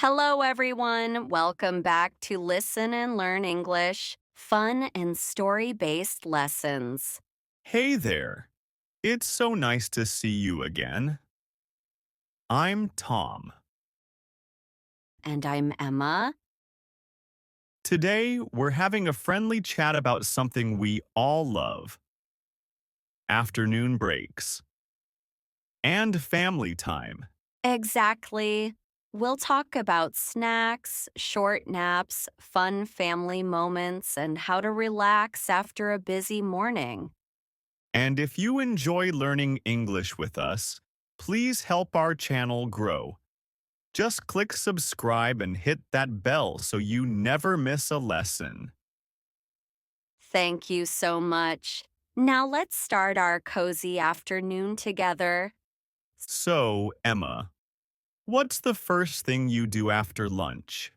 Hello, everyone. Welcome back to Listen and Learn English, fun and story based lessons. Hey there. It's so nice to see you again. I'm Tom. And I'm Emma. Today, we're having a friendly chat about something we all love afternoon breaks and family time. Exactly. We'll talk about snacks, short naps, fun family moments, and how to relax after a busy morning. And if you enjoy learning English with us, please help our channel grow. Just click subscribe and hit that bell so you never miss a lesson. Thank you so much. Now let's start our cozy afternoon together. So, Emma, what's the first thing you do after lunch?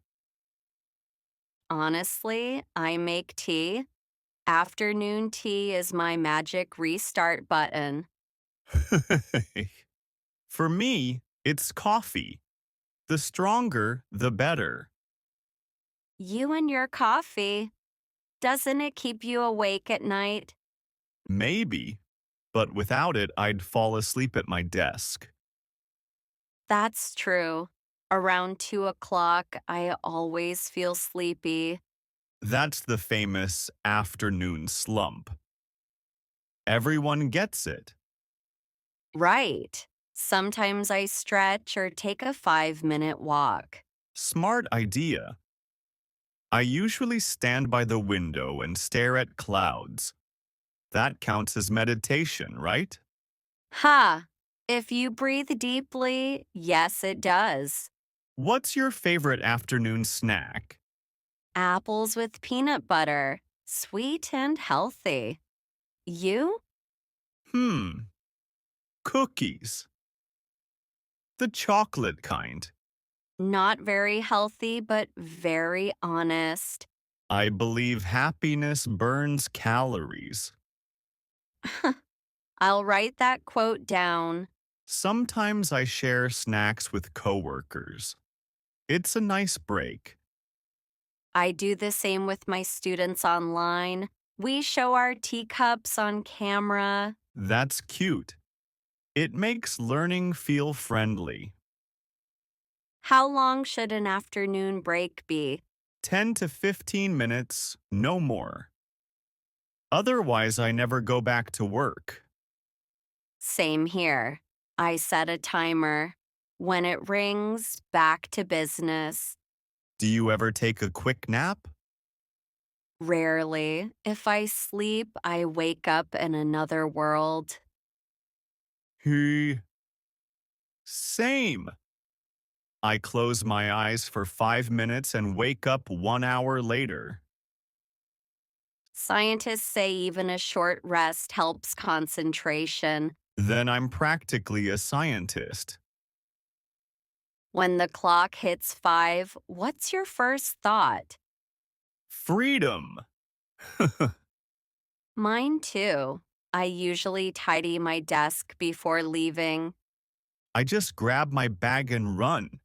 Honestly, I make tea. Afternoon tea is my magic restart button. For me, it's coffee. The stronger, the better. You and your coffee. Doesn't it keep you awake at night? Maybe, but without it, I'd fall asleep at my desk. That's true. Around 2 o'clock, I always feel sleepy. That's the famous afternoon slump. Everyone gets it. Right. Sometimes I stretch or take a 5-minute walk. Smart idea. I usually stand by the window and stare at clouds. That counts as meditation, right? Ha! If you breathe deeply, yes, it does. What's your favorite afternoon snack? Apples with peanut butter. Sweet and healthy. You? Hmm, cookies. The chocolate kind. Not very healthy, but very honest. I believe happiness burns calories. I'll write that quote down. Sometimes I share snacks with coworkers. It's a nice break. I do the same with my students online. We show our teacups on camera. That's cute. It makes learning feel friendly. How long should an afternoon break be? 10 to 15 minutes, no more. Otherwise, I never go back to work. Same here. I set a timer. When it rings, back to business. Do you ever take a quick nap? Rarely. If I sleep, I wake up in another world. He. Same. I close my eyes for 5 minutes and wake up 1 hour later. Scientists say even a short rest helps concentration. Then I'm practically a scientist. When the clock hits 5, what's your first thought? Freedom! Mine too. I usually tidy my desk before leaving. I just grab my bag and run.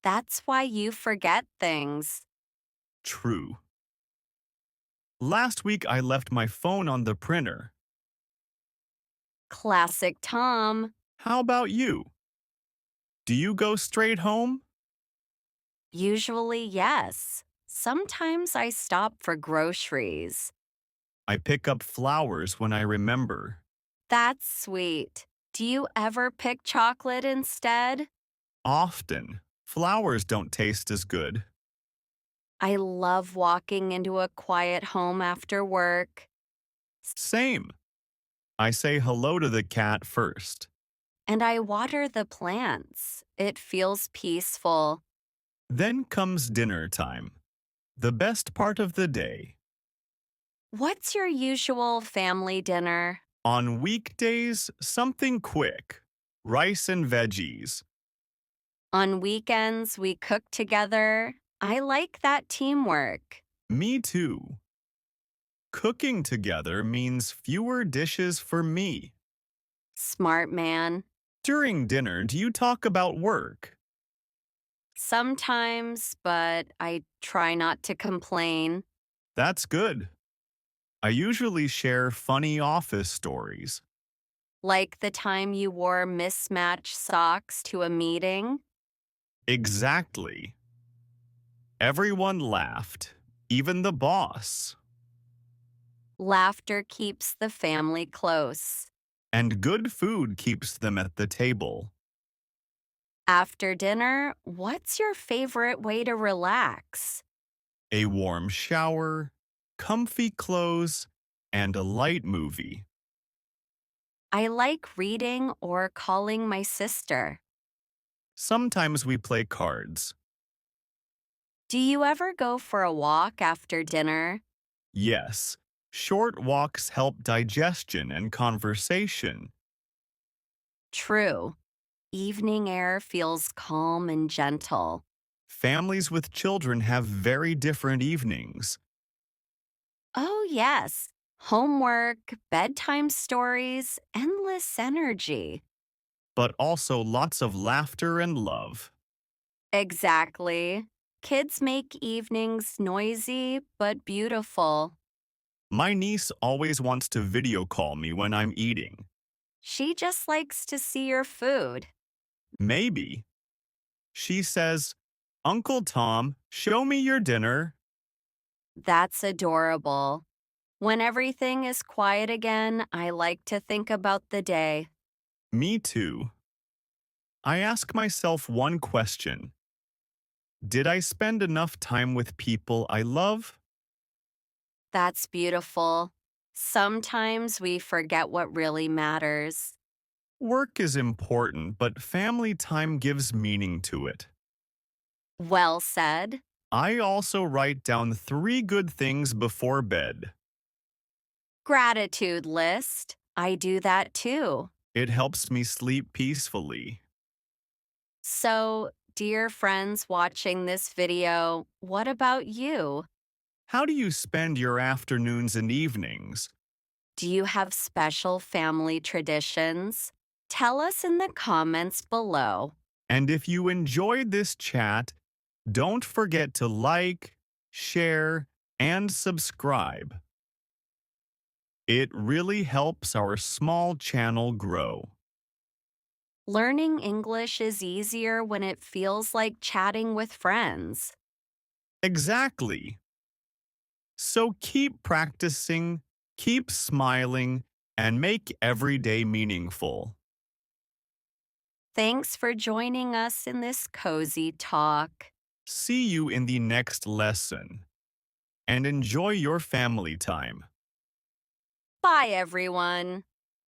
That's why you forget things. True. Last week I left my phone on the printer. Classic Tom. How about you? Do you go straight home? Usually, yes. Sometimes I stop for groceries. I pick up flowers when I remember. That's sweet. Do you ever pick chocolate instead? Often, flowers don't taste as good. I love walking into a quiet home after work. Same. I say hello to the cat first. And I water the plants. It feels peaceful. Then comes dinner time. The best part of the day. What's your usual family dinner? On weekdays, something quick. Rice and veggies. On weekends, we cook together. I like that teamwork. Me too. Cooking together means fewer dishes for me. Smart man. During dinner, do you talk about work? Sometimes, but I try not to complain. That's good. I usually share funny office stories. Like the time you wore mismatched socks to a meeting. Exactly. Everyone laughed, even the boss. Laughter keeps the family close. And good food keeps them at the table. After dinner, what's your favorite way to relax? A warm shower, comfy clothes, and a light movie. I like reading or calling my sister. Sometimes we play cards. Do you ever go for a walk after dinner? Yes, short walks help digestion and conversation. True. Evening air feels calm and gentle. Families with children have very different evenings, Oh, yes. Homework, bedtime stories, endless energy. but also lots of laughter and love. Exactly. Kids make evenings noisy but beautiful. My niece always wants to video call me when I'm eating. She just likes to see your food. Maybe. She says, Uncle Tom, show me your dinner. That's adorable. When everything is quiet again, I like to think about the day. Me too. I ask myself one question. Did I spend enough time with people I love? That's beautiful. Sometimes we forget what really matters. Work is important, but family time gives meaning to it. Well said. I also write down 3 good things before bed. Gratitude list. I do that too. It helps me sleep peacefully. So, dear friends watching this video, what about you? How do you spend your afternoons and evenings? Do you have special family traditions? Tell us in the comments below. And if you enjoyed this chat, don't forget to like, share, and subscribe. It really helps our small channel grow. Learning English is easier when it feels like chatting with friends. Exactly. So keep practicing, keep smiling, and make every day meaningful. Thanks for joining us in this cozy talk. See you in the next lesson. And enjoy your family time. Bye, everyone.